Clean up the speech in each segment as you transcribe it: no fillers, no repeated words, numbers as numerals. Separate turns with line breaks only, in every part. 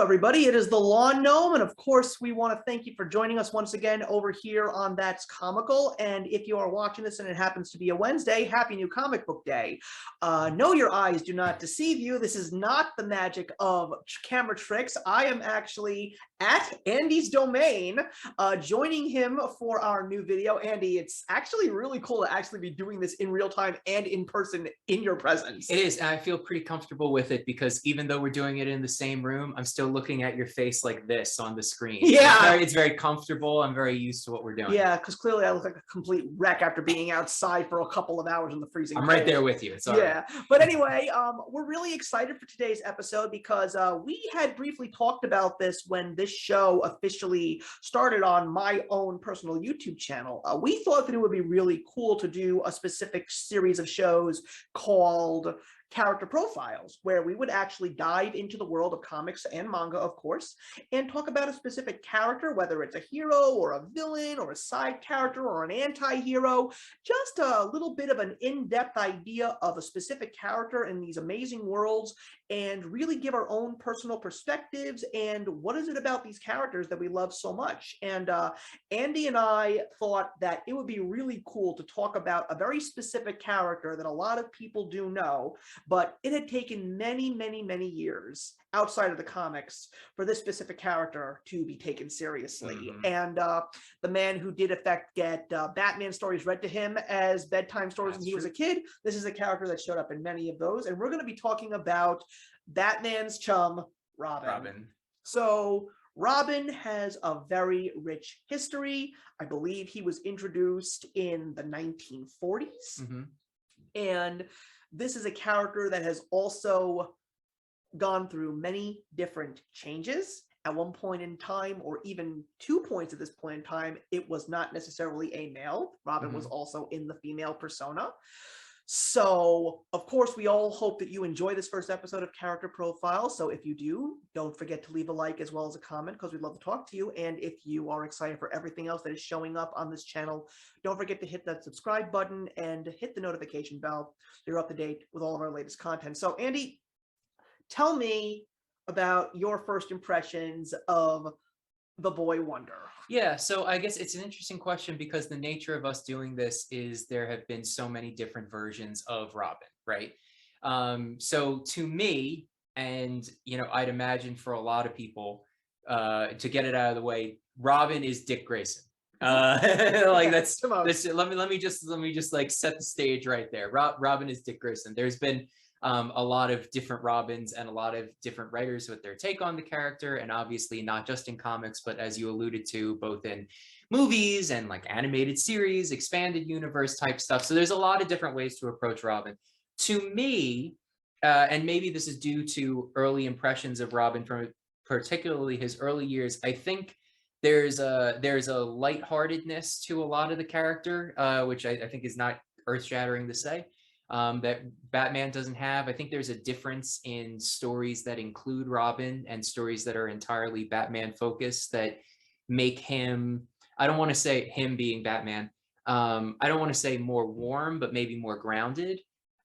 everybody. It is the Lawn Gnome, and of course, we want to thank you for joining us once again over here on That's Comical. And if you are watching this and it happens to be a Wednesday, happy new comic book day. No, your eyes do not deceive you. This is not the magic of camera tricks. I am actually at Andy's domain, joining him for our new video. Andy, it's actually really cool to actually be doing this in real time and in person in your presence.
It is, and I feel pretty comfortable with it because even though we're doing it in the same room, I'm still looking at your face like this on the screen.
Yeah,
it's very comfortable. I'm very used to what we're doing.
Yeah, because clearly I look like a complete wreck after being outside for a couple of hours in the freezing cold.
I'm right there with you. It's all
right. But anyway, we're really excited for today's episode because we had briefly talked about this when this show officially started on my own personal YouTube channel. We thought that it would be really cool to do a specific series of shows called character profiles, where we would actually dive into the world of comics and manga, of course, and talk about a specific character, whether it's a hero or a villain or a side character or an anti-hero, just a little bit of an in-depth idea of a specific character in these amazing worlds, and really give our own personal perspectives and what is it about these characters that we love so much. And Andy and I thought that it would be really cool to talk about a very specific character that a lot of people do know, but it had taken many, many, many years outside of the comics for this specific character to be taken seriously. And the man who did in fact get Batman stories read to him as bedtime stories when he was a kid, this is a character that showed up in many of those. And we're going to be talking about Batman's chum, Robin. So Robin has a very rich history. I believe he was introduced in the 1940s. And this is a character that has also gone through many different changes. At one point in time, or even 2 points at this point in time, it was not necessarily a male. Robin was also in the female persona. So, of course, we all hope that you enjoy this first episode of Character Profile. So if you do, don't forget to leave a like as well as a comment, because we'd love to talk to you. And if you are excited for everything else that is showing up on this channel, don't forget to hit that subscribe button and hit the notification bell so you're up to date with all of our latest content. So, Andy, tell me about your first impressions of the Boy Wonder.
Yeah, so I guess it's an interesting question because the nature of us doing this is there have been so many different versions of Robin, right? So to me, and I'd imagine for a lot of people, to get it out of the way, Robin is Dick Grayson. Like that's let me just like set the stage right there. Robin is Dick Grayson. There's been a lot of different Robins and a lot of different writers with their take on the character, and obviously not just in comics, but as you alluded to, both in movies and like animated series, expanded universe type stuff. So there's a lot of different ways to approach Robin. To me, and maybe this is due to early impressions of Robin from particularly his early years, I think there's a lightheartedness to a lot of the character, which I think is not earth-shattering to say. That Batman doesn't have. I think there's a difference in stories that include Robin and stories that are entirely Batman focused that make him, I don't want to say him being Batman, I don't want to say more warm, but maybe more grounded.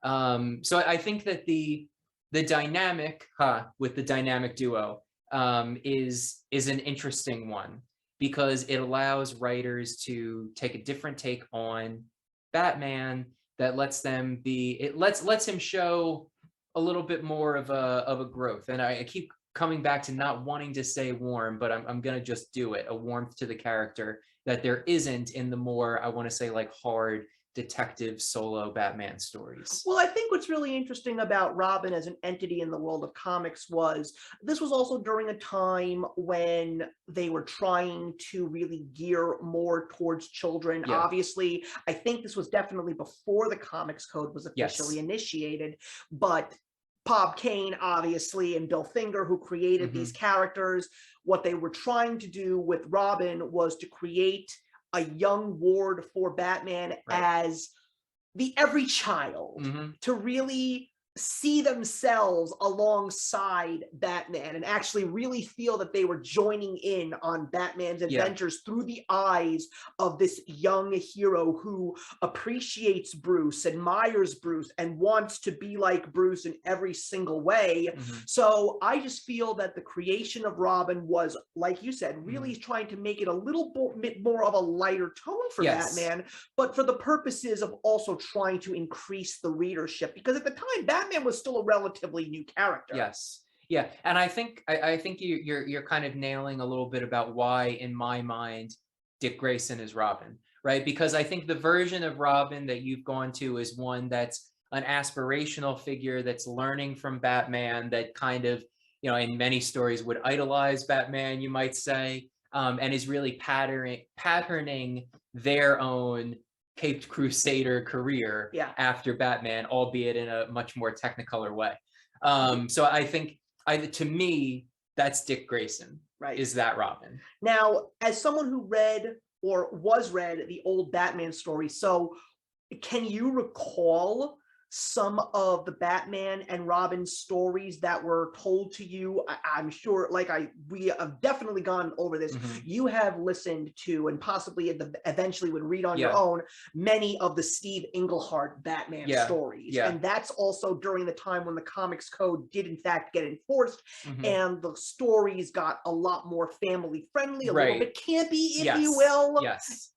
So I think that the dynamic with the dynamic duo is an interesting one because it allows writers to take a different take on Batman that lets them be, it lets him show a little bit more of a growth. And I keep coming back to not wanting to say warm, but I'm gonna just do it, a warmth to the character that there isn't in the more, I want to say, like hard detective solo Batman stories.
Well, I think what's really interesting about Robin as an entity in the world of comics was this was also during a time when they were trying to really gear more towards children. Yeah. Obviously, I think this was definitely before the Comics Code was officially initiated, but Bob Kane, obviously, and Bill Finger, who created these characters, what they were trying to do with Robin was to create a young ward for Batman as the every child, to really see themselves alongside Batman and actually really feel that they were joining in on Batman's adventures through the eyes of this young hero who appreciates Bruce, admires Bruce, and wants to be like Bruce in every single way. So I just feel that the creation of Robin was, like you said, really trying to make it a little bit more of a lighter tone for Batman, but for the purposes of also trying to increase the readership, because at the time Batman was still a relatively new character.
Yes. Yeah. And I think you're kind of nailing a little bit about why, in my mind, Dick Grayson is Robin, right? Because I think the version of Robin that you've gone to is one that's an aspirational figure that's learning from Batman, that kind of, you know, in many stories would idolize Batman, you might say, and is really patterning their own Caped Crusader career after Batman, albeit in a much more technicolor way. So I think, to me, that's Dick Grayson, is that Robin.
Now, as someone who read or was read the old Batman story, so can you recall some of the Batman and Robin stories that were told to you? I'm sure, like we have definitely gone over this. You have listened to, and possibly eventually would read on your own, many of the Steve Englehart Batman stories. And that's also during the time when the Comics Code did in fact get enforced, and the stories got a lot more family friendly, a little bit campy, if you will.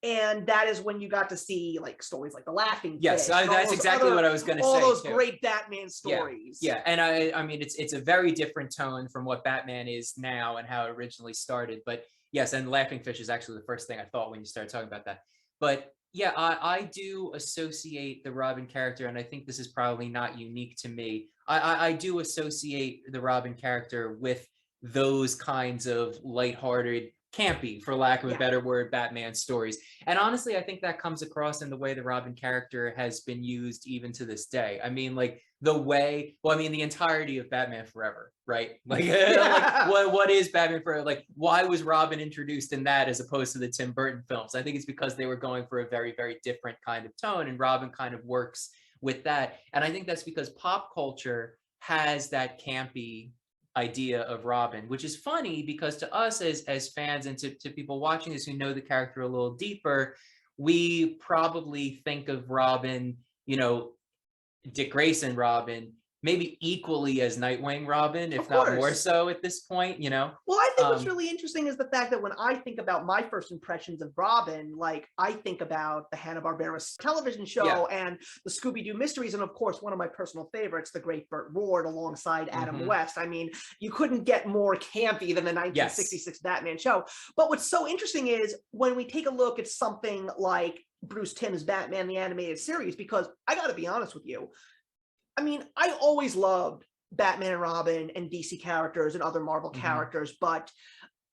And that is when you got to see like stories like The Laughing Fish.
That's exactly what I was going to say.
All those great Batman stories.
And I mean, it's a very different tone from what Batman is now and how it originally started. But yes, and Laughing Fish is actually the first thing I thought when you started talking about that. But yeah, I do associate the Robin character, and I think this is probably not unique to me. I do associate the Robin character with those kinds of lighthearted, campy, for lack of a better word, Batman stories. And honestly, I think that comes across in the way the Robin character has been used even to this day. I mean, like the way, well, I mean, the entirety of Batman Forever, right? Like, like what is Batman Forever? Like, why was Robin introduced in that as opposed to the Tim Burton films? I think it's because they were going for a very, very different kind of tone, and Robin kind of works with that. And I think that's because pop culture has that campy idea of Robin, which is funny because to us as fans and to people watching this who know the character a little deeper, we probably think of Robin, you know, Dick Grayson Robin, maybe equally as Nightwing Robin, if not more so at this point, you know?
Well, I think what's really interesting is the fact that when I think about my first impressions of Robin, like I think about the Hanna-Barbera television show and the Scooby-Doo mysteries, and of course, one of my personal favorites, The Great Burt Ward alongside Adam West. I mean, you couldn't get more campy than the 1966 Batman show. But what's so interesting is when we take a look at something like Bruce Timm's Batman the Animated Series, because I got to be honest with you, I mean, I always loved Batman and Robin and DC characters and other Marvel characters, but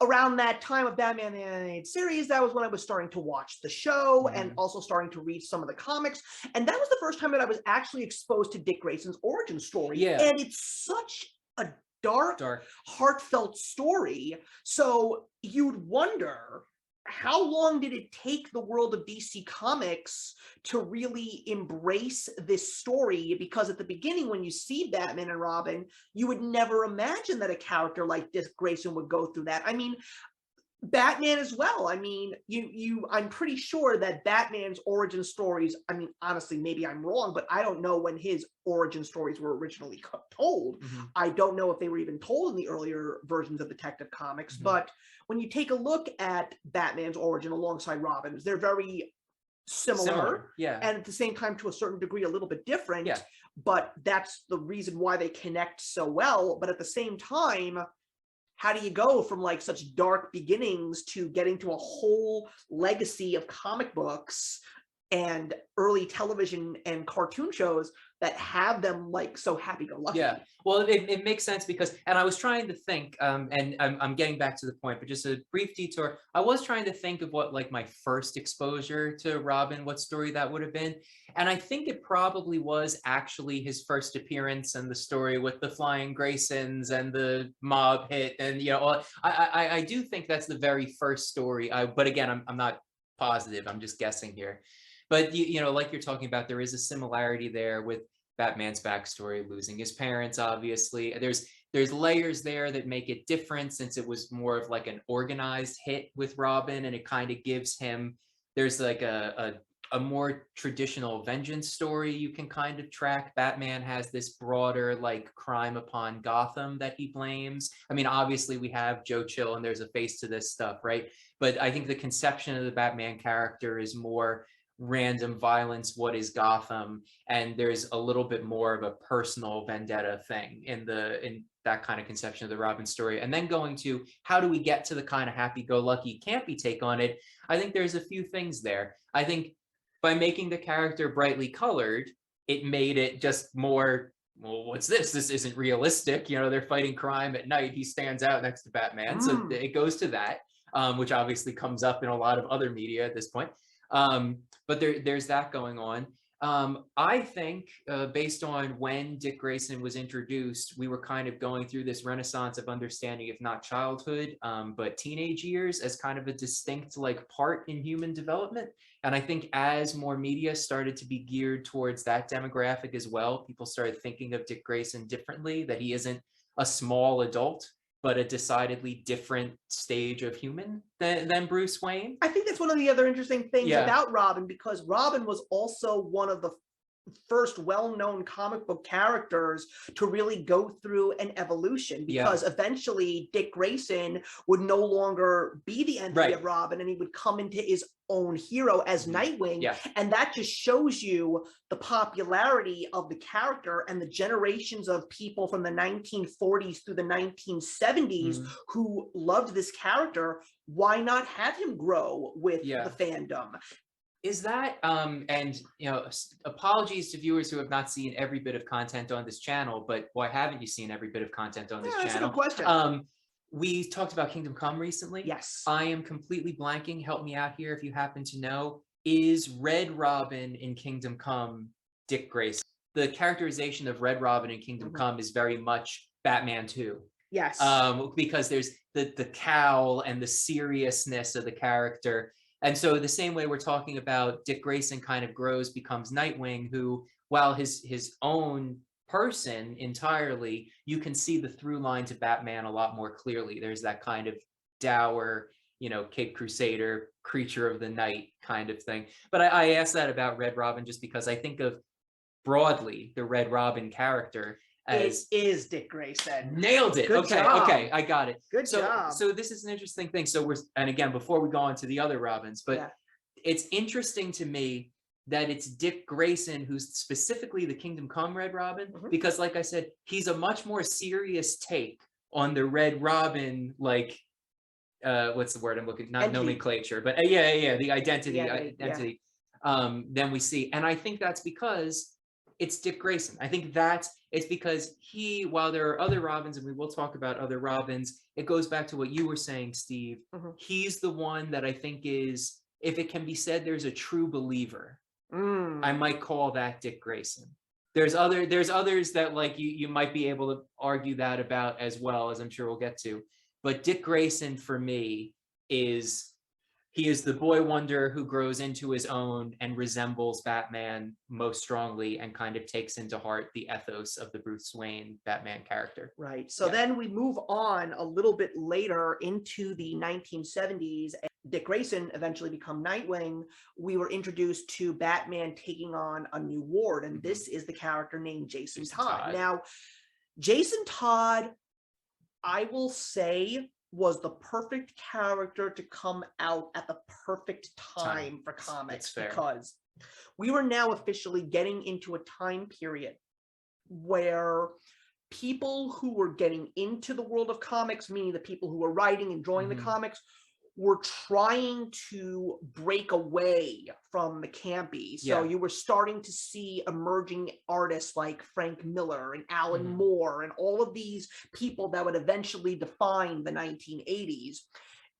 around that time of Batman the Animated Series, that was when I was starting to watch the show and also starting to read some of the comics. And that was the first time that I was actually exposed to Dick Grayson's origin story. And it's such a dark, heartfelt story. So you'd wonder, how long did it take the world of DC Comics to really embrace this story? Because at the beginning, when you see Batman and Robin, you would never imagine that a character like Dick Grayson would go through that. I mean, Batman as well. I mean, I'm pretty sure that Batman's origin stories, I mean, honestly, maybe I'm wrong, but I don't know when his origin stories were originally told. I don't know if they were even told in the earlier versions of Detective Comics, but when you take a look at Batman's origin alongside Robin's, they're very similar. And at the same time, to a certain degree, a little bit different, but that's the reason why they connect so well. But at the same time, how do you go from like such dark beginnings to getting to a whole legacy of comic books and early television and cartoon shows that have them like so happy-go-lucky?
Well, it makes sense because, and I was trying to think, and I'm getting back to the point, but just a brief detour. I was trying to think of what like my first exposure to Robin, what story that would have been. And I think it probably was actually his first appearance and the story with the Flying Graysons and the mob hit. And, you know, I do think that's the very first story. But again, I'm not positive. I'm just guessing here. But, you know, like you're talking about, there is a similarity there with Batman's backstory, losing his parents, obviously. There's layers there that make it different since it was more of like an organized hit with Robin, and it kind of gives him, there's like a more traditional vengeance story you can kind of track. Batman has this broader like crime upon Gotham that he blames. I mean, obviously we have Joe Chill and there's a face to this stuff, right? But I think the conception of the Batman character is more random violence, what is Gotham, and there's a little bit more of a personal vendetta thing in that kind of conception of the Robin story. And then going to how do we get to the kind of happy-go-lucky campy take on it, I think there's a few things there. I think by making the character brightly colored, it made it just more, well, what's this? This isn't realistic. You know, they're fighting crime at night. He stands out next to Batman. So it goes to that, which obviously comes up in a lot of other media at this point. But there's that going on. I think based on when Dick Grayson was introduced, we were kind of going through this renaissance of understanding, if not childhood, but teenage years as kind of a distinct like part in human development. And I think as more media started to be geared towards that demographic as well, people started thinking of Dick Grayson differently, that he isn't a small adult, but a decidedly different stage of human than Bruce Wayne.
I think that's one of the other interesting things about Robin, because Robin was also one of the first well-known comic book characters to really go through an evolution, because eventually Dick Grayson would no longer be the entity of Robin, and he would come into his own hero as Nightwing. And that just shows you the popularity of the character and the generations of people from the 1940s through the 1970s who loved this character. Why not have him grow with the fandom?
Is that, and you know, apologies to viewers who have not seen every bit of content on this channel, but why haven't you seen every bit of content on this channel?
That's a good question.
We talked about Kingdom Come recently.
Yes.
I am completely blanking. Help me out here if you happen to know. Is Red Robin in Kingdom Come Dick Grayson? The characterization of Red Robin in Kingdom Come is very much Batman 2.
Yes.
Because there's the cowl and the seriousness of the character. And so the same way we're talking about Dick Grayson kind of grows, becomes Nightwing, who, while his own person entirely, you can see the through line to Batman a lot more clearly. There's that kind of dour, you know, Cape Crusader, creature of the night kind of thing. But I asked that about Red Robin just because I think of broadly the Red Robin character as
it is Dick Grayson.
Nailed it.
Good job.
Okay, I got it.
Good job.
So this is an interesting thing. So and again, before we go on to the other Robins, but it's interesting to me that it's Dick Grayson who's specifically the Kingdom Come Red Robin, because like I said, he's a much more serious take on the Red Robin, like what's the word I'm looking, not nomenclature, but the identity than we see. And I think that's because it's Dick Grayson. I think it's because while there are other Robins, and we will talk about other Robins, it goes back to what you were saying, Steve. He's the one that I think is, if it can be said, there's a true believer. I might call that Dick Grayson. There's others that like you might be able to argue that about as well, as I'm sure we'll get to. But Dick Grayson for me is the boy wonder who grows into his own and resembles Batman most strongly and kind of takes into heart the ethos of the Bruce Wayne Batman character.
Right. So then we move on a little bit later into the 1970s. Dick Grayson eventually become Nightwing. We were introduced to Batman taking on a new ward, and this is the character named Jason Todd. Now, Jason Todd, I will say, was the perfect character to come out at the perfect time for comics, because we were now officially getting into a time period where people who were getting into the world of comics, meaning the people who were writing and drawing the comics, were trying to break away from the campy. So you were starting to see emerging artists like Frank Miller and Alan Moore and all of these people that would eventually define the 1980s.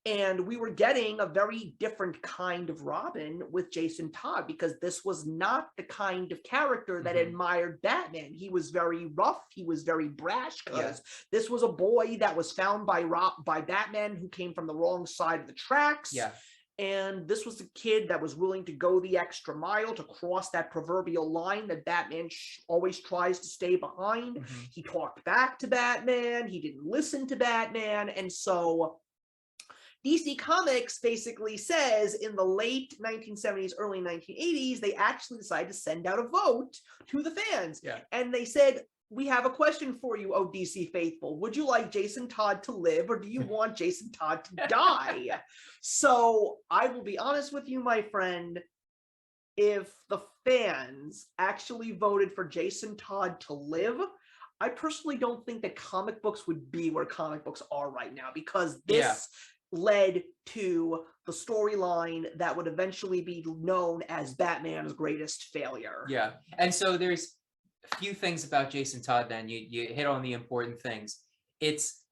And we were getting a very different kind of Robin with Jason Todd, because this was not the kind of character that admired Batman. He was very rough. He was very brash, because this was a boy that was found by Batman who came from the wrong side of the tracks. And this was a kid that was willing to go the extra mile to cross that proverbial line that Batman always tries to stay behind. He talked back to Batman. He didn't listen to Batman. And so DC Comics basically says in the late 1970s, early 1980s, they actually decided to send out a vote to the fans.
Yeah.
And they said, we have a question for you, oh DC faithful. Would you like Jason Todd to live, or do you want Jason Todd to die? So I will be honest with you, my friend. If the fans actually voted for Jason Todd to live, I personally don't think that comic books would be where comic books are right now, because this led to the storyline that would eventually be known as Batman's greatest failure.
Yeah. And so there's a few things about Jason Todd, then you hit on the important things. It's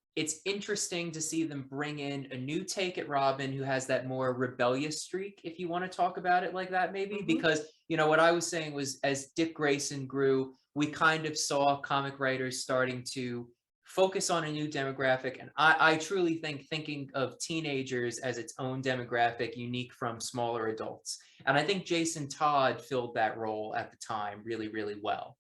interesting to see them bring in a new take at Robin who has that more rebellious streak, if you want to talk about it like that, maybe. Because, you know, what I was saying was, as Dick Grayson grew, we kind of saw comic writers starting to focus on a new demographic. And I truly think thinking of teenagers as its own demographic, unique from smaller adults. And I think Jason Todd filled that role at the time really, really well.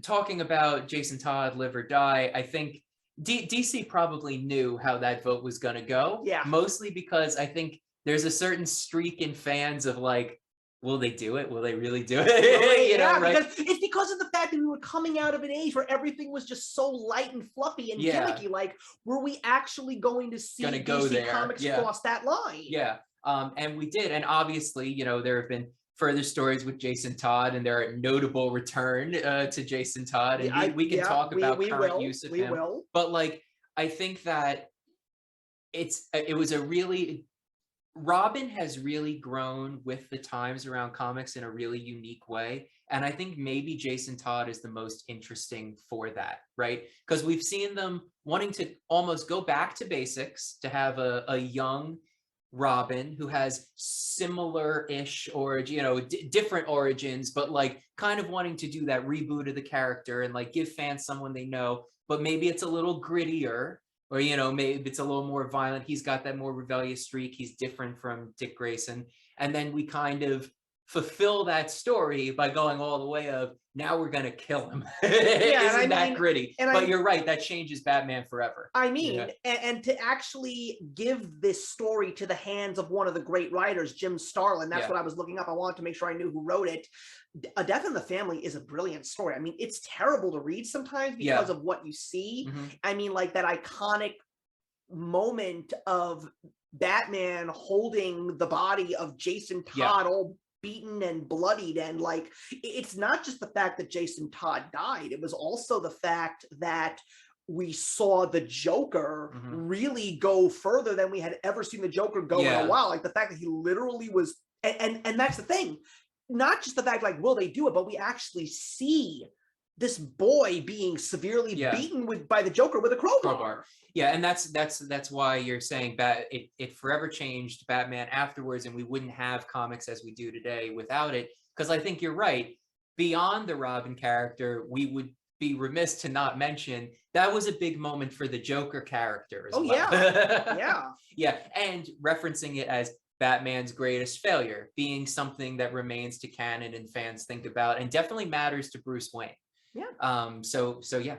Talking about Jason Todd, live or die, I think DC probably knew how that vote was going to go.
Yeah.
Mostly because I think there's a certain streak in fans of like, will they do it? Will they really do it? You know, right?
Because it's because of the fact that we were coming out of an age where everything was just so light and fluffy and gimmicky. Like, were we actually going to see DC Comics cross that line?
Yeah. And we did. And obviously, you know, there have been further stories with Jason Todd, and there are notable return to Jason Todd, and we can talk about current use of him. But like, I think that it was a really, Robin has really grown with the times around comics in a really unique way, and I think maybe Jason Todd is the most interesting for that, right? Because we've seen them wanting to almost go back to basics, to have a young Robin who has similar-ish or, you know, different origins, but like kind of wanting to do that reboot of the character and like give fans someone they know, but maybe it's a little grittier, or, you know, maybe it's a little more violent. He's got that more rebellious streak. He's different from Dick Grayson. And then we kind of fulfill that story by going all the way of, now we're going to kill him. Isn't that gritty? But you're right, that changes Batman forever.
I mean, and to actually give this story to the hands of one of the great writers, Jim Starlin, that's what I was looking up. I wanted to make sure I knew who wrote it. A Death in the Family is a brilliant story. I mean, it's terrible to read sometimes because of what you see. I mean, like that iconic moment of Batman holding the body of Jason Todd all beaten and bloodied, and like, it's not just the fact that Jason Todd died, it was also the fact that we saw the Joker really go further than we had ever seen the Joker go in a while. Like the fact that he literally was, and that's the thing, not just the fact like, will they do it, but we actually see this boy being severely beaten by the Joker with a crowbar.
Yeah, and that's why you're saying it forever changed Batman afterwards, and we wouldn't have comics as we do today without it. Because I think you're right. Beyond the Robin character, we would be remiss to not mention that was a big moment for the Joker character as well. Yeah, and referencing it as Batman's greatest failure, being something that remains to canon and fans think about, and definitely matters to Bruce Wayne. So yeah.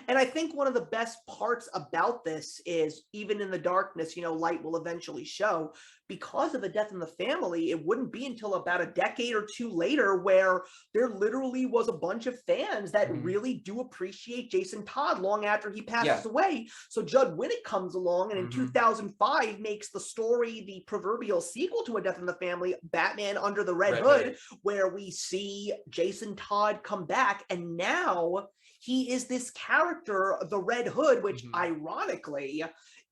And I think one of the best parts about this is, even in the darkness, you know, light will eventually show. Because of A Death in the Family, it wouldn't be until about a decade or two later where there literally was a bunch of fans that really do appreciate Jason Todd long after he passes away. So Judd Winnick comes along and in 2005 makes the story the proverbial sequel to A Death in the Family, Batman Under the Red Hood, where we see Jason Todd come back, and now he is this character, the Red Hood, which ironically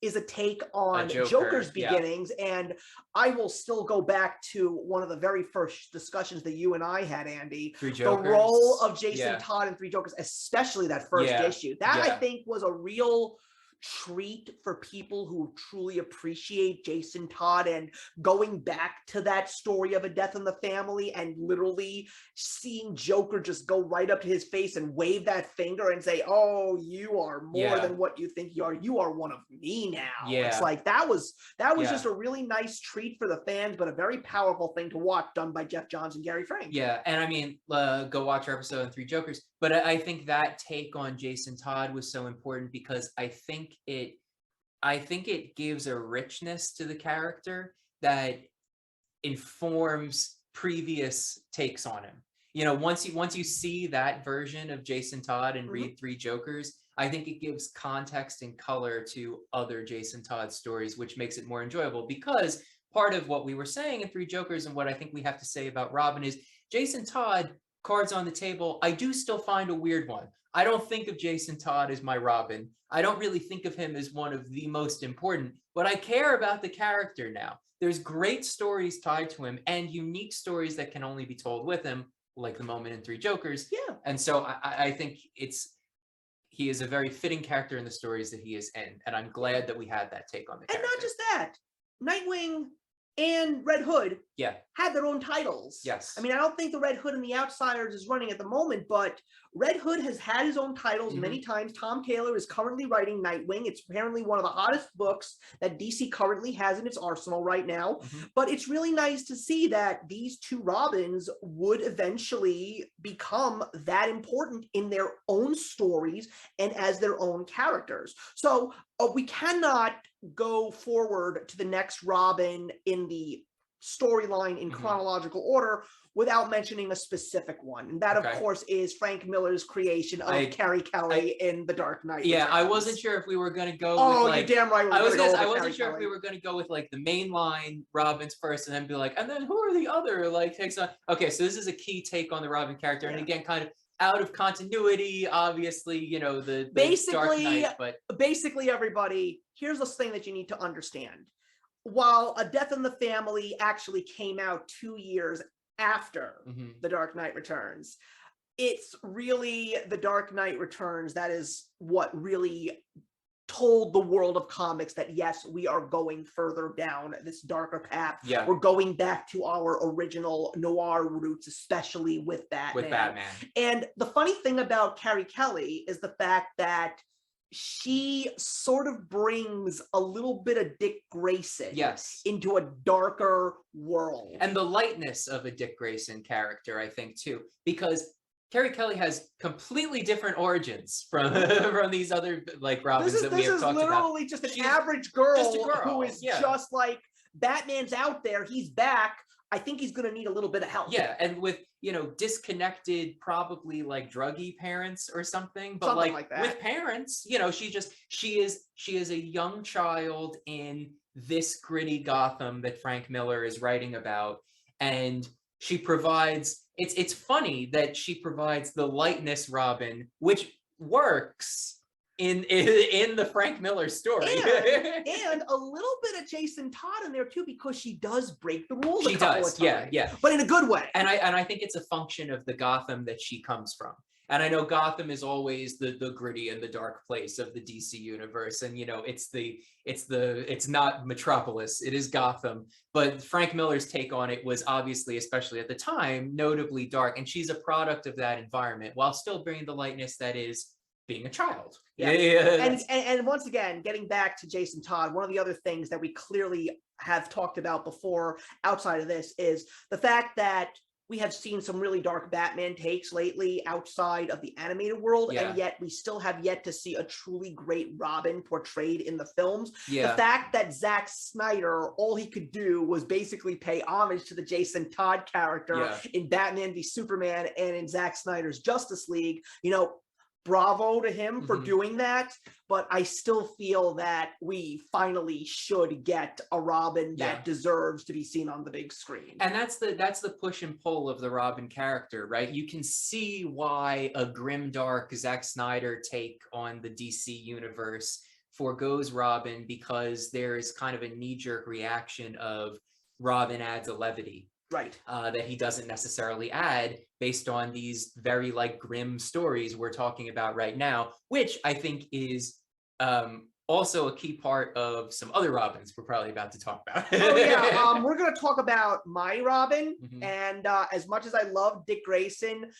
is a take on Joker's beginnings. And I will still go back to one of the very first discussions that you and I had, Andy, the role of Jason Todd in Three Jokers, especially that first issue. That I think was a real treat for people who truly appreciate Jason Todd, and going back to that story of A Death in the Family and literally seeing Joker just go right up to his face and wave that finger and say, oh, you are more than what you think you are one of me now. It's like that was just a really nice treat for the fans, but a very powerful thing to watch, done by Jeff Johns and Gary Frank.
And I mean, go watch our episode on Three Jokers, but I think that take on Jason Todd was so important because I think it gives a richness to the character that informs previous takes on him. You know, once you see that version of Jason Todd and read Three Jokers, I think it gives context and color to other Jason Todd stories, which makes it more enjoyable. Because part of what we were saying in Three Jokers and what I think we have to say about Robin is Jason Todd, cards on the table, I do still find a weird one. I don't think of Jason Todd as my Robin. I don't really think of him as one of the most important, but I care about the character now. There's great stories tied to him and unique stories that can only be told with him, like the moment in Three Jokers.
Yeah.
And so I think he is a very fitting character in the stories that he is in. And I'm glad that we had that take on the character.
And not just that, Nightwing and Red Hood had their own titles.
Yes.
I mean, I don't think the Red Hood and the Outsiders is running at the moment, but Red Hood has had his own titles many times. Tom Taylor is currently writing Nightwing. It's apparently one of the hottest books that DC currently has in its arsenal right now. But it's really nice to see that these two Robins would eventually become that important in their own stories and as their own characters. So we cannot go forward to the next Robin in the storyline in chronological order without mentioning a specific one. And that, of course, is Frank Miller's creation of Carrie Kelly in The Dark Knight.
Yeah, I wasn't sure if we were going to go with like...
you're damn right.
I wasn't sure if we were going to go with like the mainline Robins first and then be like, and then who are the other like takes on... Okay, so this is a key take on the Robin character. And again, kind of out of continuity, obviously, you know, the Dark Knight, but...
Basically, everybody, here's the thing that you need to understand. While A Death in the Family actually came out 2 years after The Dark Knight Returns, it's really The Dark Knight Returns that is what really told the world of comics that, yes, we are going further down this darker path. We're going back to our original noir roots, especially with Batman. And the funny thing about Carrie Kelly is the fact that she sort of brings a little bit of Dick Grayson into a darker world.
And the lightness of a Dick Grayson character, I think, too, because Carrie Kelly has completely different origins from from these other like Robins that we have talked about.
This is literally just an average girl who is just like, Batman's out there, he's back, I think he's going to need a little bit of help.
Yeah, and with, you know, disconnected, probably like druggy parents or something, but like that. With parents, you know, she is a young child in this gritty Gotham that Frank Miller is writing about, and she provides. It's funny that she provides the lightness Robin, which works in the Frank Miller story,
and a little bit of Jason Todd in there too, because she does break the rules.
She does, yeah,
but in a good way.
And I think it's a function of the Gotham that she comes from. And I know Gotham is always the gritty and the dark place of the DC universe, and you know it's not Metropolis, it is Gotham. But Frank Miller's take on it was obviously, especially at the time, notably dark, and she's a product of that environment while still bringing the lightness that is being a child.
And once again, getting back to Jason Todd, one of the other things that we clearly have talked about before outside of this is the fact that we have seen some really dark Batman takes lately outside of the animated world, and yet we still have yet to see a truly great Robin portrayed in the films. The fact that Zack Snyder, all he could do was basically pay homage to the Jason Todd character in Batman v Superman and in Zack Snyder's Justice League, you know, bravo to him for doing that, but I still feel that we finally should get a Robin that deserves to be seen on the big screen.
And that's the push and pull of the Robin character, right? You can see why a grimdark Zack Snyder take on the DC universe forgoes Robin, because there's kind of a knee-jerk reaction of Robin adds a levity. That he doesn't necessarily add based on these very like grim stories we're talking about right now, which I think is also a key part of some other Robins we're probably about to talk about.
Oh yeah, we're going to talk about my Robin,
Mhm.
and as much as I love Dick Grayson,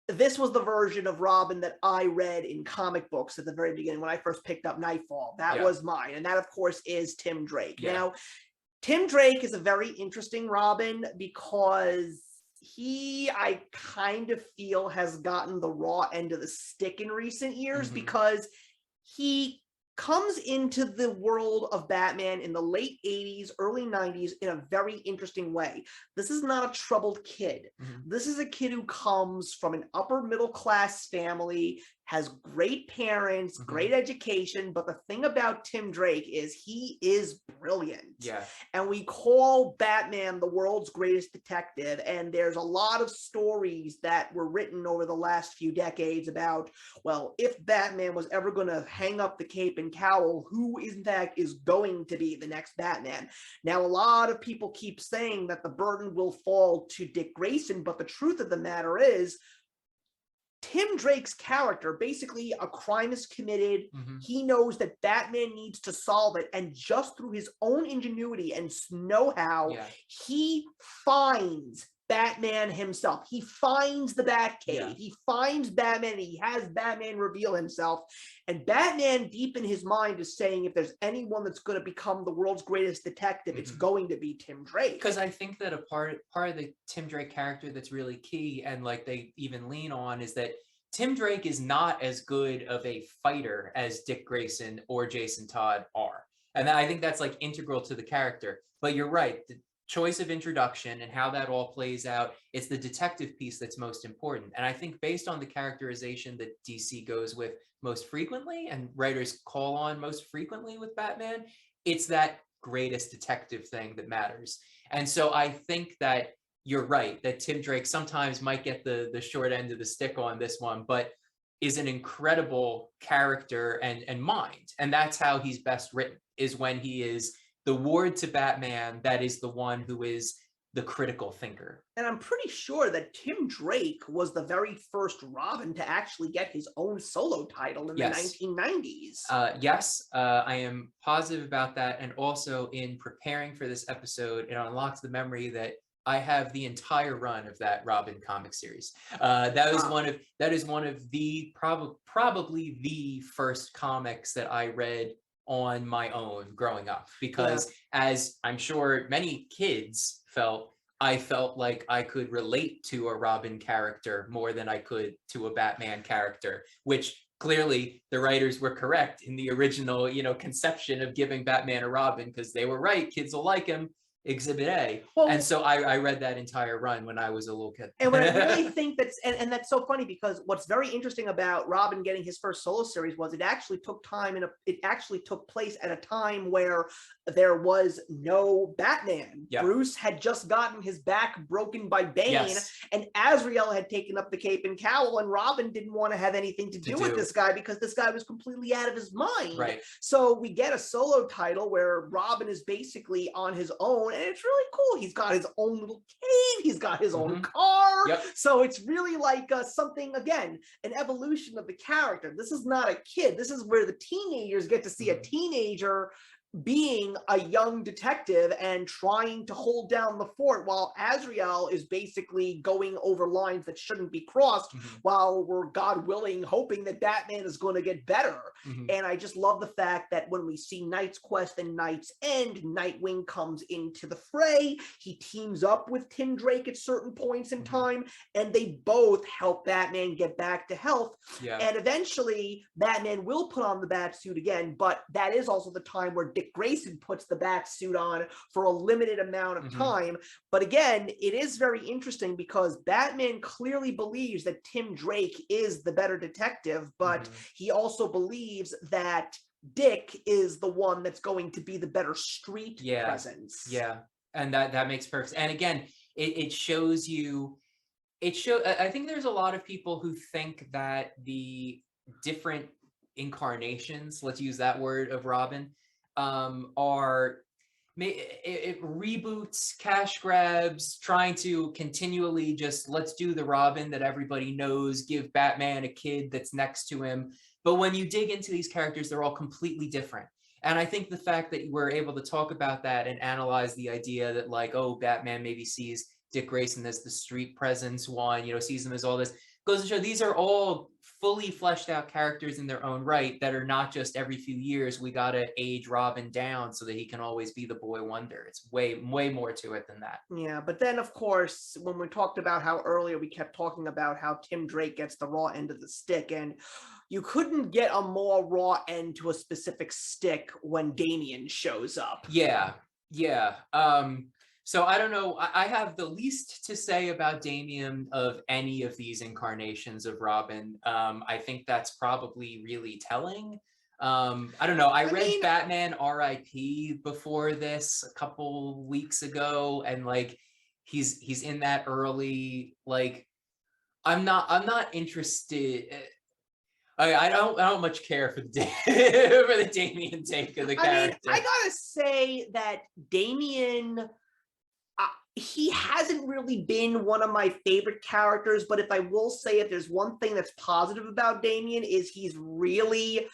this was the version of Robin that I read in comic books at the very beginning when I first picked up Nightfall. That
Yeah,
was mine, and that of course is Tim Drake.
yeah.
Now, Tim Drake is a very interesting Robin because I kind of feel, has gotten the raw end of the stick in recent years
Hmm.
because he comes into the world of Batman in the late 80s, early 90s in a very interesting way. This is not a troubled kid.
Hmm.
This is a kid who comes from an upper middle class family, has great parents,
Hmm.
great education, but the thing about Tim Drake is he is brilliant.
Yeah.
And we call Batman the world's greatest detective, and there's a lot of stories that were written over the last few decades about, well, if Batman was ever going to hang up the cape and cowl, who in fact is going to be the next Batman? Now, a lot of people keep saying that the burden will fall to Dick Grayson, but the truth of the matter is Tim Drake's character, basically a crime is committed.
Hmm.
He knows that Batman needs to solve it. And just through his own ingenuity and know-how,
Yeah.
he finds Batman himself. He finds the Batcave.
Yeah.
He finds Batman. He has Batman reveal himself. And Batman, deep in his mind, is saying if there's anyone that's going to become the world's greatest detective, it's
Hmm.
going to be Tim Drake.
Because I think that a part of the Tim Drake character that's really key, and like they even lean on, is that Tim Drake is not as good of a fighter as Dick Grayson or Jason Todd are. And I think that's like integral to the character. But you're right, the choice of introduction and how that all plays out, it's the detective piece that's most important. And I think based on the characterization that DC goes with most frequently and writers call on most frequently with Batman, it's that greatest detective thing that matters. And so I think that you're right that Tim Drake sometimes might get the short end of the stick on this one, but is an incredible character and mind. And that's how he's best written, is when he is the ward to Batman that is the one who is the critical thinker.
And I'm pretty sure that Tim Drake was the very first Robin to actually get his own solo title in
Yes.
the 1990s.
Yes, I am positive about that. And also in preparing for this episode, it unlocks the memory that I have the entire run of that Robin comic series. That is one of the probably the first comics that I read on my own growing up, because as I'm sure many kids felt, I felt like I could relate to a Robin character more than I could to a Batman character, which clearly the writers were correct in the original, conception of giving Batman a Robin, because they were right. Kids will like him. Exhibit A.
Well,
and so I read that entire run when I was a little kid.
And what I really think and that's so funny, because what's very interesting about Robin getting his first solo series was it actually took place at a time where there was no Batman.
Yep.
Bruce had just gotten his back broken by Bane,
Yes.
and Azrael had taken up the cape and cowl, and Robin didn't want to have anything to do with this guy because this guy was completely out of his mind.
Right.
So we get a solo title where Robin is basically on his own, and it's really cool. He's got his own little cave. He's got his own car.
Yep.
So it's really like something, again, an evolution of the character. This is not a kid. This is where the teenagers get to see a teenager being a young detective and trying to hold down the fort, while Azrael is basically going over lines that shouldn't be crossed, while we're, God willing, hoping that Batman is going to get better. And I just love the fact that when we see Knight's Quest and Knight's End, Nightwing comes into the fray. He teams up with Tim Drake at certain points in time, and they both help Batman get back to health. And eventually, Batman will put on the bat suit again, but that is also the time where Dick Grayson puts the bat suit on for a limited amount of time. But again, it is very interesting because Batman clearly believes that Tim Drake is the better detective, but he also believes that Dick is the one that's going to be the better street presence.
Yeah, and that makes perfect. And again, it shows you. I think there's a lot of people who think that the different incarnations, let's use that word, of Robin, are it reboots, cash grabs, trying to continually just let's do the Robin that everybody knows, give Batman a kid that's next to him. But when you dig into these characters, they're all completely different. And I think the fact that we're able to talk about that and analyze the idea that, like, oh, Batman maybe sees Dick Grayson as the street presence one, sees him as all this, goes to show these are all fully fleshed out characters in their own right that are not just every few years we gotta age Robin down so that he can always be the boy wonder. It's way more to it than that.
Yeah, but then of course, when we talked about how earlier we kept talking about how Tim Drake gets the raw end of the stick, and you couldn't get a more raw end to a specific stick when Damian shows up.
Yeah. So I don't know. I have the least to say about Damian of any of these incarnations of Robin. I think that's probably really telling. I don't know. I read Batman R.I.P. before this a couple weeks ago, and like he's in that early. Like I'm not interested. I don't much care for the for the Damian take of the character.
I gotta say that Damian, he hasn't really been one of my favorite characters, but if I will say, if there's one thing that's positive about Damian, is he's really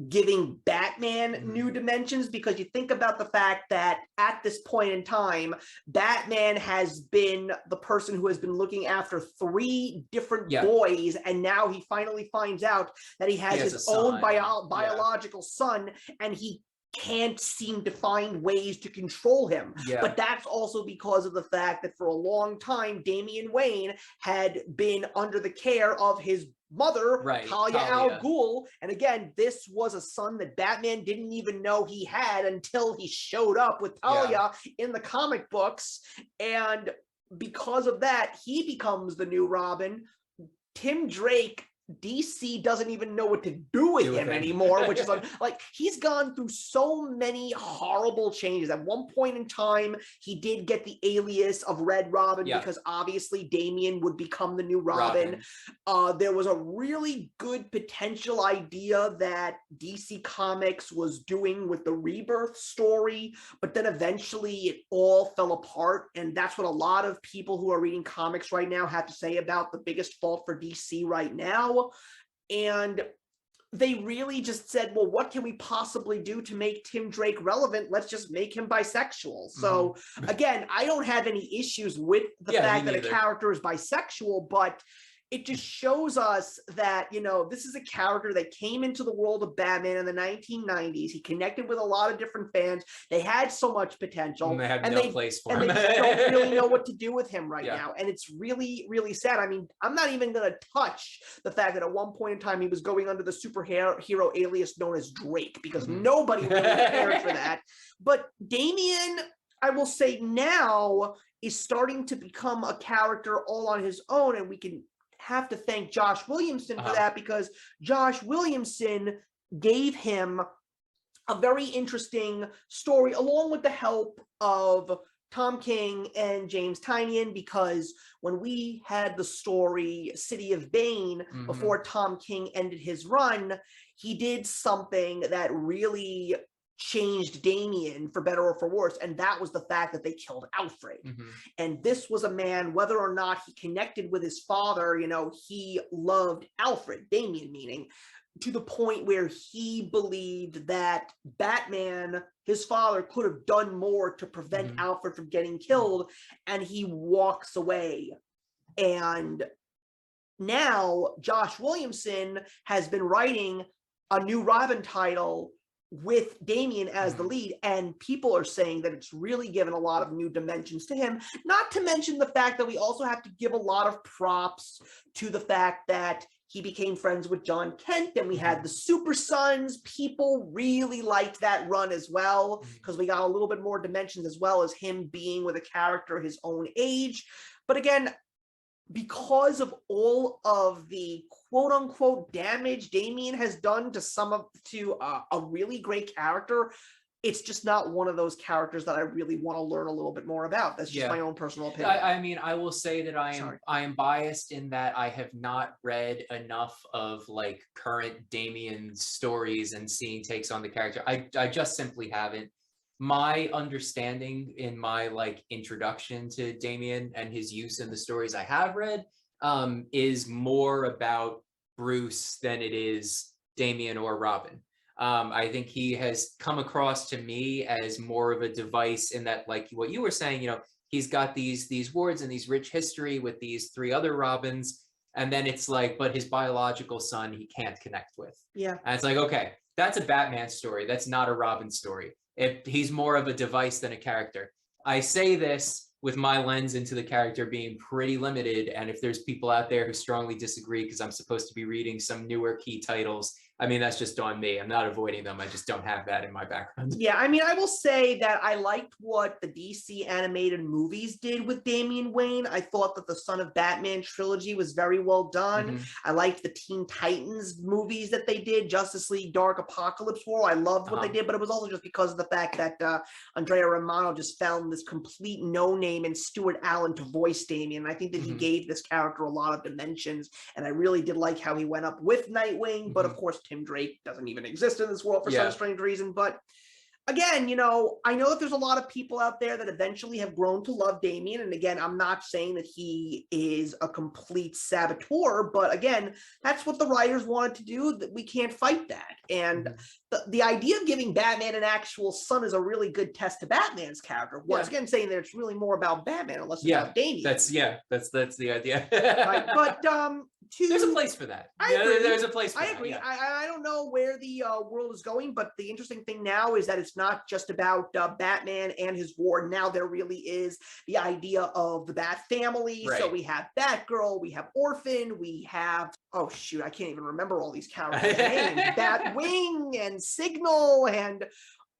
giving Batman new dimensions, because you think about the fact that at this point in time, Batman has been the person who has been looking after 3 different boys, and now he finally finds out that he has his own biological son, and he can't seem to find ways to control him. But that's also because of the fact that for a long time, Damian Wayne had been under the care of his mother, Talia al Ghul. And again, this was a son that Batman didn't even know he had until he showed up with Talia in the comic books. And because of that, he becomes the new Robin. Tim Drake, DC doesn't even know what to do with him anymore, which is like, he's gone through so many horrible changes. At one point in time, he did get the alias of Red Robin because obviously Damian would become the new Robin. There was a really good potential idea that DC Comics was doing with the Rebirth story, but then eventually it all fell apart. And that's what a lot of people who are reading comics right now have to say about the biggest fault for DC right now. And they really just said, well, what can we possibly do to make Tim Drake relevant? Let's just make him bisexual. So again, I don't have any issues with the fact that a character is bisexual, but it just shows us that, this is a character that came into the world of Batman in the 1990s. He connected with a lot of different fans. They had so much potential.
And they had no place for him.
And they don't really know what to do with him right now. And it's really, really sad. I mean, I'm not even going to touch the fact that at one point in time, he was going under the superhero alias known as Drake, because nobody really cared for that. But Damian, I will say now, is starting to become a character all on his own, and we can have to thank Josh Williamson for that, because Josh Williamson gave him a very interesting story, along with the help of Tom King and James Tynion, because when we had the story City of Bane, before Tom King ended his run, he did something that really changed Damian for better or for worse, and that was the fact that they killed Alfred. And this was a man, whether or not he connected with his father, he loved Alfred, Damian meaning, to the point where he believed that Batman, his father, could have done more to prevent Alfred from getting killed, and he walks away. And now Josh Williamson has been writing a new Robin title with Damian as the lead, and people are saying that it's really given a lot of new dimensions to him, not to mention the fact that we also have to give a lot of props to the fact that he became friends with John Kent, and we had the Super Sons. People really liked that run as well, because we got a little bit more dimensions, as well as him being with a character his own age. But again, because of all of the quote-unquote damage Damian has done to a really great character, it's just not one of those characters that I really want to learn a little bit more about. That's just my own personal opinion.
I mean, I will say that I am biased in that I have not read enough of like current Damian stories and seeing takes on the character. I just simply haven't. my understanding in my like introduction to Damian and his use in the stories I have read is more about Bruce than it is Damian or Robin. I think he has come across to me as more of a device in that, like what you were saying, you know, he's got these wards and these rich history with these three other Robins, and then it's like, but his biological son he can't connect with.
Yeah.
And it's like, okay, that's a Batman story. That's not a Robin story. He's more of a device than a character. I say this with my lens into the character being pretty limited, and if there's people out there who strongly disagree because I'm supposed to be reading some newer key titles, I mean, that's just on me. I'm not avoiding them. I just don't have that in my background.
Yeah, I mean, I will say that I liked what the DC animated movies did with Damian Wayne. I thought that the Son of Batman trilogy was very well done. I liked the Teen Titans movies that they did, Justice League Dark Apocalypse War. I loved what they did, but it was also just because of the fact that Andrea Romano just found this complete no-name in Stuart Allen to voice Damian. And I think that he gave this character a lot of dimensions, and I really did like how he went up with Nightwing, but of course, Tim Drake doesn't even exist in this world for some strange reason. But again, you know, I know that there's a lot of people out there that eventually have grown to love Damian. And again, I'm not saying that he is a complete saboteur, but again, that's what the writers wanted to do. That we can't fight that. And the idea of giving Batman an actual son is a really good test to Batman's character. Once again, saying that it's really more about Batman and less about Damian.
That's the idea.
Right. But
there's a place for that.
I agree.
There's a place for
I
that.
agree.
Yeah.
I don't know where the world is going, but the interesting thing now is that it's not just about Batman and his ward. Now there really is the idea of the Bat family.
Right.
So we have Batgirl, we have Orphan, we have, oh shoot, I can't even remember all these characters' names. Batwing and Signal and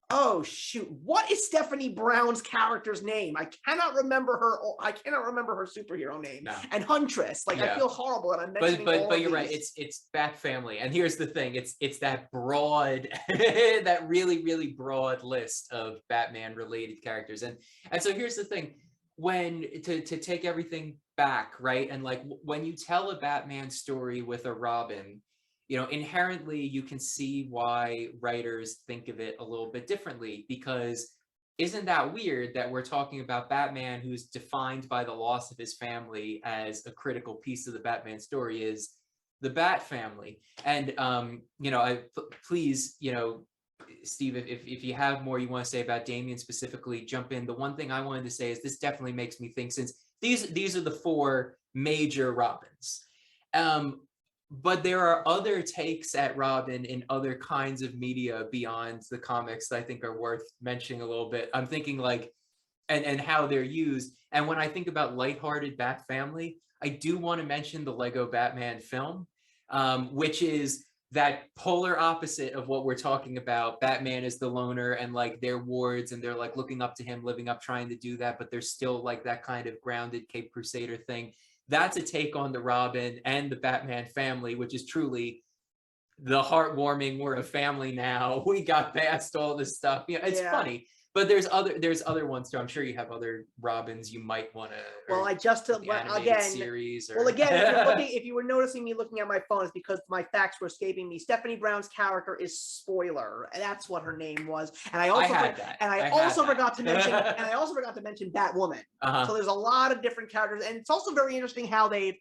oh shoot, what is Stephanie Brown's character's name? I cannot remember her superhero name.
No.
And Huntress. Like I feel horrible that I'm mentioning
but you're right. It's Bat family. And here's the thing, it's that broad that really broad list of Batman related characters. And so here's the thing, when to take everything back, right? And like when you tell a Batman story with a Robin, you know, inherently you can see why writers think of it a little bit differently, because isn't that weird that we're talking about Batman who's defined by the loss of his family as a critical piece of the Batman story is the Bat family. And, you know, please, you know, Steve, if you have more you want to say about Damian specifically, jump in. The one thing I wanted to say is this definitely makes me think, since these are the four major Robins. But there are other takes at Robin in other kinds of media beyond the comics that I think are worth mentioning a little bit. I'm thinking like, and how they're used. And when I think about lighthearted Bat family, I do want to mention the Lego Batman film, which is that polar opposite of what we're talking about. Batman is the loner and like their wards and they're like looking up to him, living up, trying to do that, but there's still like that kind of grounded Cape Crusader thing. That's a take on the Robin and the Batman family, which is truly the heartwarming, we're a family now. We got past all this stuff. You know, it's funny. But there's other ones too. I'm sure you have other Robins you might want to.
Well, I just again
series. Or...
Well, again, if you were noticing me looking at my phone, it's because my facts were escaping me. Stephanie Brown's character is Spoiler, and that's what her name was. And I also forgot to mention Batwoman. So there's a lot of different characters, and it's also very interesting how they've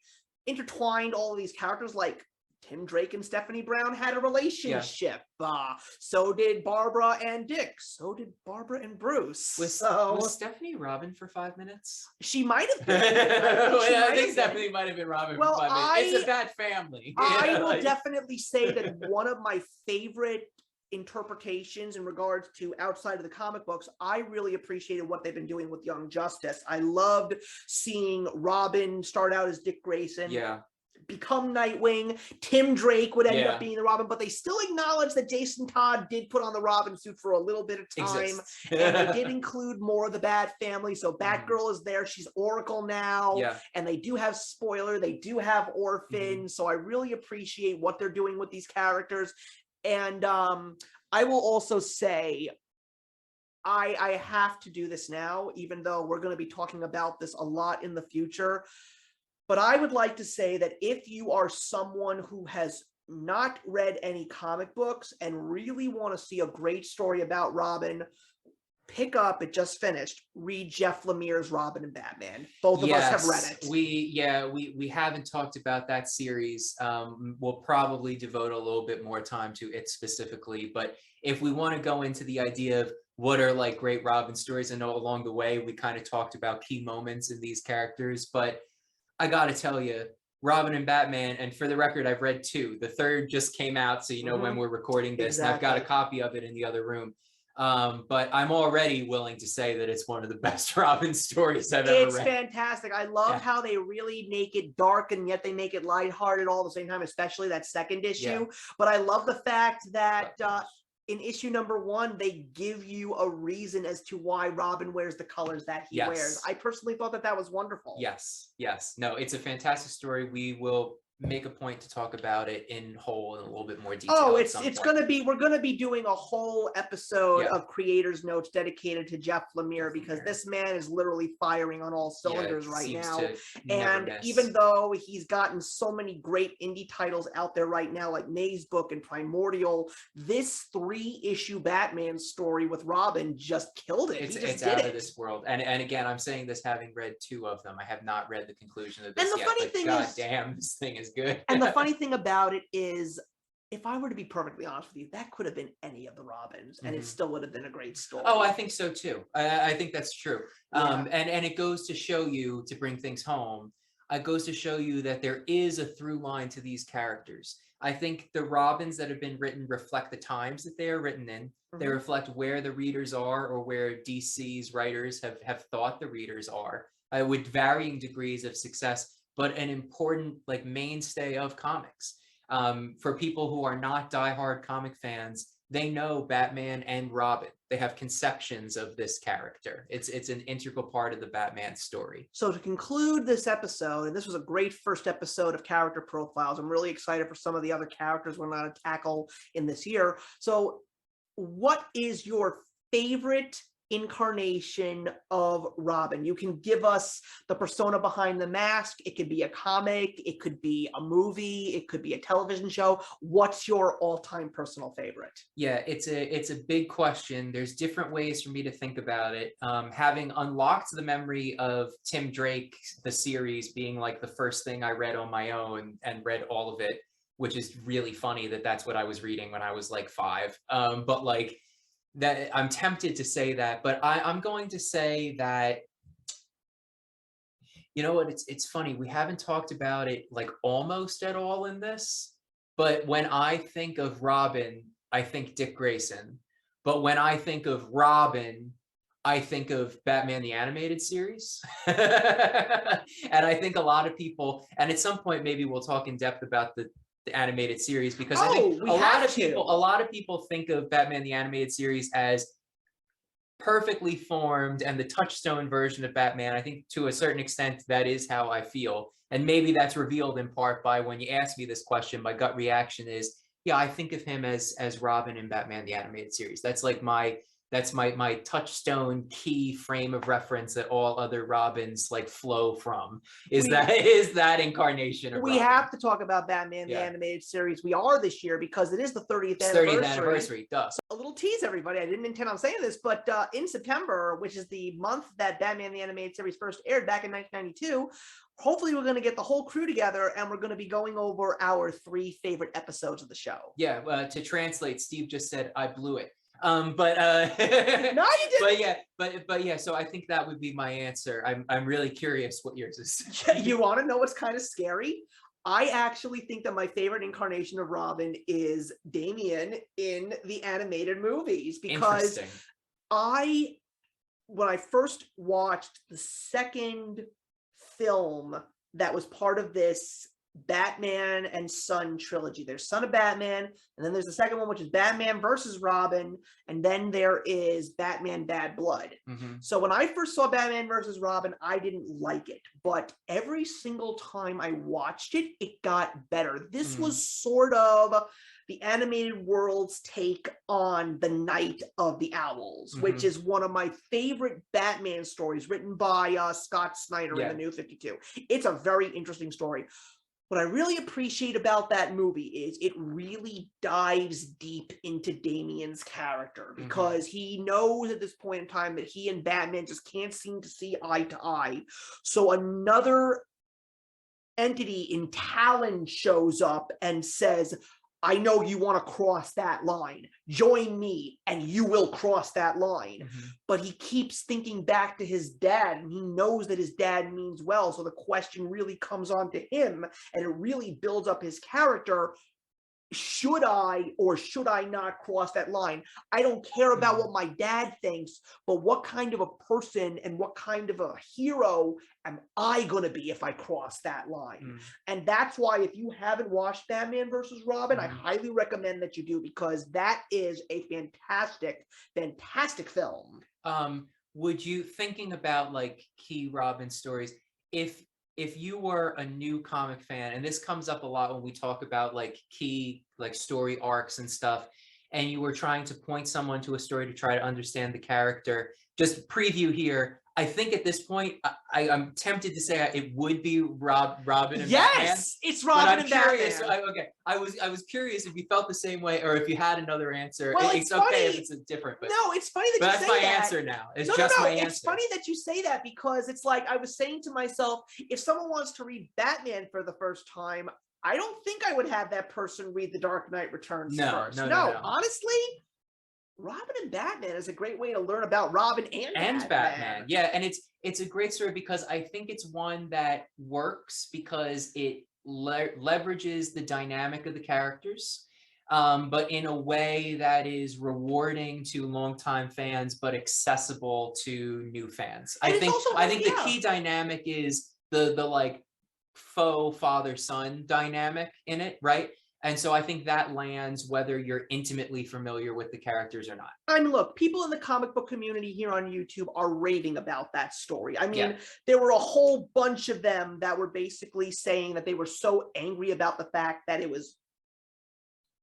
intertwined all of these characters, like Tim Drake and Stephanie Brown had a relationship. So did Barbara and Dick. So did Barbara and Bruce.
Was Stephanie Robin for 5 minutes?
She might have been.
I think Stephanie might have been Robin for 5 minutes. It's a bad family.
I will definitely say that one of my favorite interpretations in regards to outside of the comic books, I really appreciated what they've been doing with Young Justice. I loved seeing Robin start out as Dick Grayson. Become Nightwing. Tim Drake would end up being the Robin, but they still acknowledge that Jason Todd did put on the Robin suit for a little bit of time. And they did include more of the Bat family. So Batgirl is there. She's Oracle now. And they do have Spoiler. They do have Orphan. So I really appreciate what they're doing with these characters. And I will also say, I have to do this now, even though we're going to be talking about this a lot in the future. But I would like to say that if you are someone who has not read any comic books and really want to see a great story about Robin, pick up, it just finished, read Jeff Lemire's Robin and Batman. Both of us have read it.
We haven't talked about that series. We'll probably devote a little bit more time to it specifically, but if we want to go into the idea of what are like great Robin stories, I know along the way we kind of talked about key moments in these characters, but I gotta tell you, Robin and Batman, and for the record, I've read 2. The 3rd just came out, so you know when we're recording this, and I've got a copy of it in the other room. But I'm already willing to say that it's one of the best Robin stories I've ever read.
It's fantastic. I love how they really make it dark and yet they make it lighthearted all at the same time, especially that second issue. But I love the fact that in issue number 1, they give you a reason as to why Robin wears the colors that he wears. I personally thought that that was wonderful.
Yes. No, it's a fantastic story. We will make a point to talk about it in whole in a little bit more detail.
Oh, it's going to be, we're going to be doing a whole episode of creators notes dedicated to Jeff Lemire, because this man is literally firing on all cylinders right now. And even though he's gotten so many great indie titles out there right now, like Maze Book and Primordial, this 3-issue Batman story with Robin just killed it.
It's out of this world. And again, I'm saying this having read 2 of them. I have not read the conclusion of this yet, but God damn, this thing is good.
And the funny thing about it is, if I were to be perfectly honest with you, that could have been any of the Robins, and it still would have been a great story.
Oh, I think so too. I think that's true. And it goes to show you, to bring things home, it goes to show you that there is a through line to these characters. I think the Robins that have been written reflect the times that they are written in. They reflect where the readers are, or where DC's writers have thought the readers are, with varying degrees of success, but an important like mainstay of comics. For people who are not diehard comic fans, they know Batman and Robin. They have conceptions of this character. It's an integral part of the Batman story.
So to conclude this episode, and this was a great first episode of character profiles, I'm really excited for some of the other characters we're going to tackle in this year. So what is your favorite incarnation of Robin? You can give us the persona behind the mask. It could be a comic, it could be a movie, it could be a television show. What's your all-time personal favorite?
Yeah, it's a big question. There's different ways for me to think about it. Having unlocked the memory of Tim Drake, the series being like the first thing I read on my own, and read all of it, which is really funny that that's what I was reading when I was like 5. But like, that I'm tempted to say that, but I'm going to say that, you know what, it's funny, we haven't talked about it like almost at all in this, but when I think of Robin, I think Dick Grayson. But when I think of Robin, I think of Batman the Animated Series. And I think a lot of people, and at some point maybe we'll talk in depth about the animated series, because I think a lot of people think of Batman the Animated Series as perfectly formed and the touchstone version of Batman. I think to a certain extent that is how I feel, and maybe that's revealed in part by when you ask me this question, my gut reaction is, yeah, I think of him as Robin in Batman the Animated Series. That's like my touchstone key frame of reference that all other Robins like flow from, is that incarnation of
we
Robin.
have to talk about Batman the Animated Series. We are this year because it is the 30th anniversary.
30th anniversary, duh.
So a little tease, everybody. I didn't intend on saying this, but in September, which is the month that Batman the Animated Series first aired back in 1992, hopefully we're going to get the whole crew together and we're going to be going over our 3 favorite episodes of the show.
Yeah, to translate, Steve just said I blew it.
No, you didn't.
But yeah, so I think that would be my answer. I'm really curious what yours is.
You want to know what's kind of scary? I actually think that my favorite incarnation of Robin is Damian in the animated movies, because when I first watched the second film that was part of this Batman and Son trilogy. There's Son of Batman, and then there's the second one, which is Batman versus Robin, and then there is Batman Bad Blood. So when I first saw Batman versus Robin, I didn't like it, but every single time I watched it, it got better. This was sort of the animated world's take on The Night of the Owls, which is one of my favorite Batman stories, written by Scott Snyder in the New 52. It's a very interesting story. What I really appreciate about that movie is it really dives deep into Damian's character, because he knows at this point in time that he and Batman just can't seem to see eye to eye. So another entity in Talon shows up and says, I know you want to cross that line. Join me and you will cross that line. But he keeps thinking back to his dad, and he knows that his dad means well. So the question really comes on to him, and it really builds up his character. Should I or should I not cross that line? I don't care about what my dad thinks, but what kind of a person and what kind of a hero am I going to be if I cross that line? And that's why, if you haven't watched Batman versus Robin, I highly recommend that you do, because that is a fantastic, fantastic film.
Would you, thinking about like key Robin stories, if you were a new comic fan, and this comes up a lot when we talk about like key like story arcs and stuff, and you were trying to point someone to a story to try to understand the character, just preview here. I think at this point, I'm tempted to say it would be Robin and Batman.
Yes, it's Robin and
curious,
Batman.
Okay, I was curious if you felt the same way, or if you had another answer.
Well,
it's okay if it's a different. But
no, it's funny that
but
you
that's
say
my
that.
answer now. It's
No,
just my answer.
It's funny that you say that, because it's like I was saying to myself, if someone wants to read Batman for the first time, I don't think I would have that person read The Dark Knight Returns first. No, honestly, Robin and Batman is a great way to learn about Robin and Batman.
Yeah, and it's a great story, because I think it's one that works because it leverages the dynamic of the characters, but in a way that is rewarding to longtime fans, but accessible to new fans. I think the key dynamic is the like faux father-son dynamic in it, right? And so I think that lands whether you're intimately familiar with the characters or not.
I mean, look, people in the comic book community here on YouTube are raving about that story. I mean, there were a whole bunch of them that were basically saying that they were so angry about the fact that it was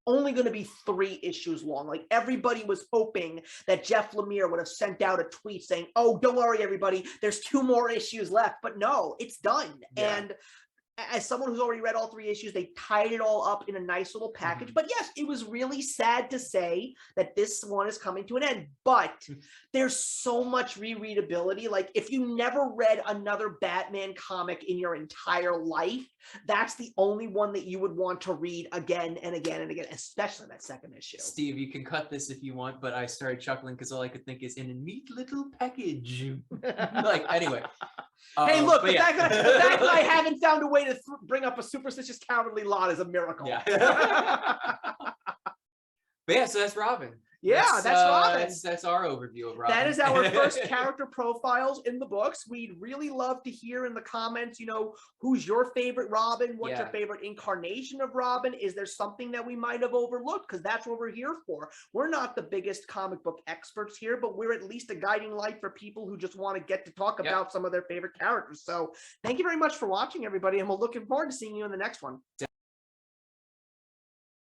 only going to be 3 issues long. Like, everybody was hoping that Jeff Lemire would have sent out a tweet saying, oh, don't worry, everybody, there's 2 more issues left. But no, it's done. And as someone who's already read all 3 issues, they tied it all up in a nice little package. But yes, it was really sad to say that this one is coming to an end. But there's so much rereadability. Like, if you never read another Batman comic in your entire life, that's the only one that you would want to read again and again and again, especially that 2nd issue.
Steve, you can cut this if you want, but I started chuckling because all I could think is in a neat little package. Like, anyway.
Hey, look, the fact that I haven't found a way to bring up a superstitious cowardly lot is a miracle.
Yeah. But yeah, so that's Robin.
Yeah, that's Robin.
That's our overview of Robin.
That is our first character profiles in the books. We'd really love to hear in the comments, who's your favorite Robin? What's your favorite incarnation of Robin? Is there something that we might have overlooked? Because that's what we're here for. We're not the biggest comic book experts here, but we're at least a guiding light for people who just want to get to talk about some of their favorite characters. So thank you very much for watching, everybody, and we're looking forward to seeing you in the next one.